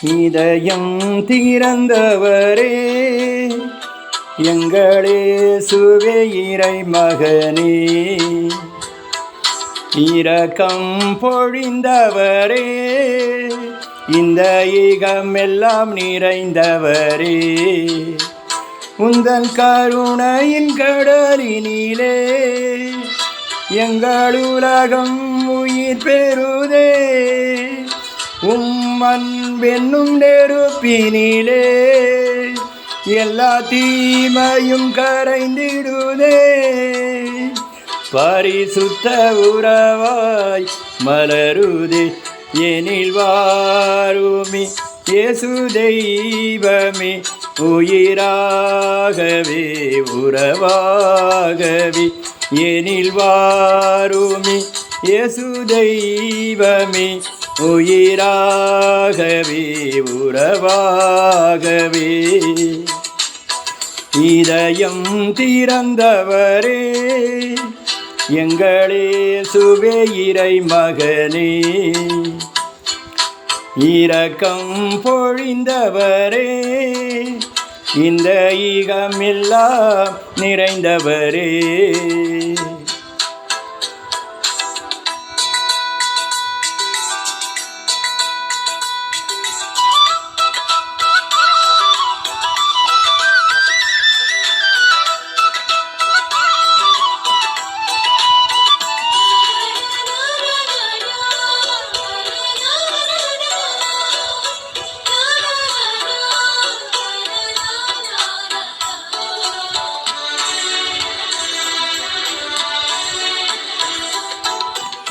இதயம் திறந்தவரே, எங்களே சுவே இறை மகனே. இரக்கம் பொழிந்தவரே, இந்த ஈகமெல்லாம் நிறைந்தவரே. உந்தன் கருணையின் கடலினிலே எங்கள் உலகம் உயிர் பெறுதே. அன்பென்னும் நெருப்பினிலே எல்லா தீமையும் கரைந்திடுதே. பரிசுத்த உறவாய் மலருதே எனில் வாருமி இயேசு தெய்வமே. உயிராகவே உறவாகவே எனில் வாருமி இயேசு தெய்வமே. உயிராகவே உறவாகவே இதயம் திறந்தவரே, எங்களே சுவே இறை மகனே. இரக்கம் பொழிந்தவரே, இந்த ஈகமெல்லாம் நிறைந்தவரே.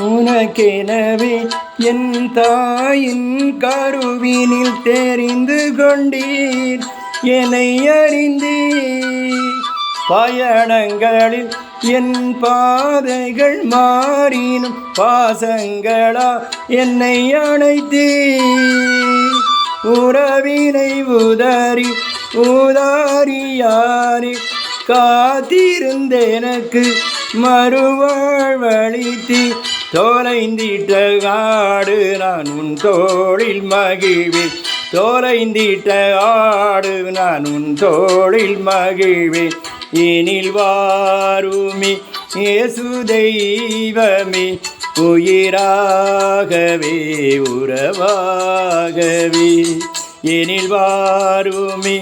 உனக்கெனவே என் தாயின் கருவினில் தெரிந்து கொண்டீர், என்னை அறிந்தீர். பயணங்களில் என் பாதைகள் மாறினும் பாசங்களா என்னை அணைத்தீர். உறவினை உதாரியாரே காத்திருந்தெனக்கு மறுவாழ்வளித்தி. தோலைந்திட்ட ஆடு நான் உன் தோளில் மகிழ்வேன். தோலைந்திட்ட ஆடு நான் உன் தோளில் மகிழ்வேன். எனில் வாருமி இயேசு தெய்வமே. உயிராகவே உறவாகவே எனில் வாருமி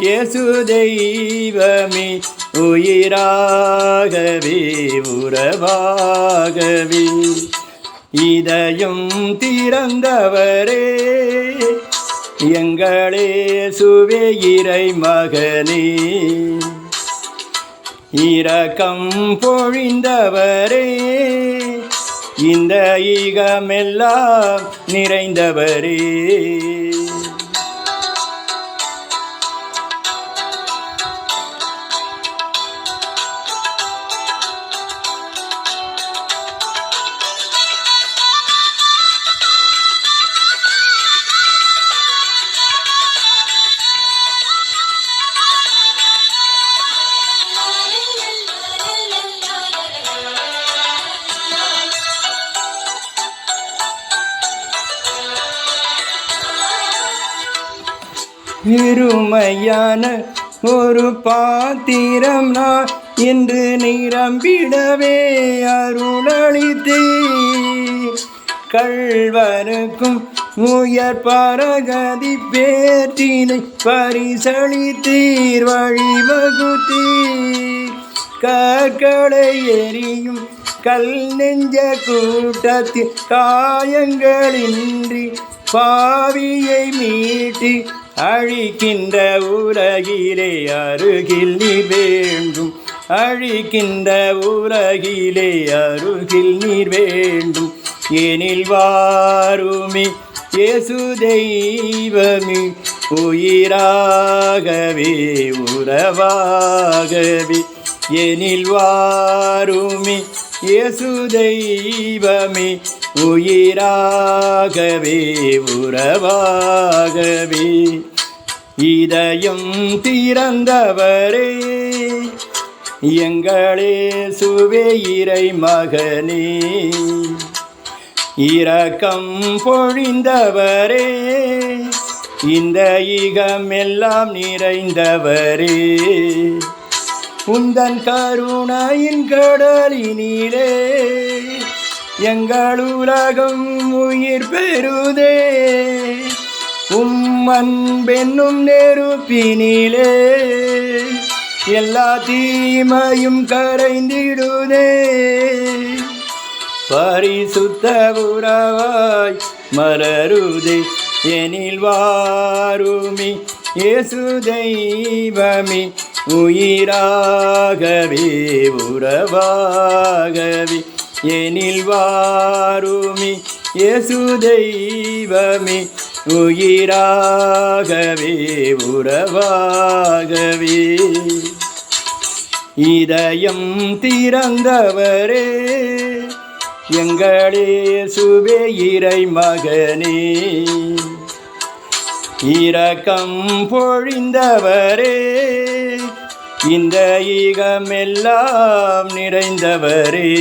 இயேசு தெய்வமே. உயிராகவே உறவாகவே இதயம் திறந்தவரே, எங்களே சுவே இறை மகனே. இரக்கம் பொழிந்தவரே, இந்த ஈகமெல்லாம் நிறைந்தவரே. இருமையான ஒரு பாத்திரம் நான் என்று நிரம்பிடவே அருளளித்தீர். கள்வனுக்கும் உயர் பரகதி பேற்றினை பரிசளித்தீர். வழிவகுத்தீர். கற்களை எரியும் கல் நெஞ்ச கூட்டத்தில் காயங்களின்றி பாவியை மீட்டி அழிக்கின்ற உலகிலே அருகில் நீர் வேண்டும். அழிக்கின்ற உலகிலே அருகில் நீர் வேண்டும். எனில் வாருமி இயேசு தெய்வமே. உயிராகவே உறவாகவே எனில் வாருமி இயேசு தெய்வமே. உயிராகவே உறவாகவே இதயம் திறந்தவரே, எங்களே சுவே இறை மகனே. இரக்கம் பொழிந்தவரே, இந்த ஈகமெல்லாம் நிறைந்தவரே, உந்தன் கருணையின் கடலினிலே எங்கள் உலகம் உயிர் பெறுதே. அன்பென்னும் நெருப்பினிலே எல்லா தீமையும் கரைந்திடுதே. பரிசுத்த உறவாய் மலருதே எனில் வாருமி இயேசு தெய்வமே, உயிராகவே உறவாகவே எனில் வாருமி இயேசு தெய்வமே, உயிராகவே உறவாகவே. இதயம் திறந்தவரே, எங்களே சுவே இறை மகனே, இரக்கம் பொழிந்தவரே, இந்த ஈகமெல்லாம் நிறைந்தவரே.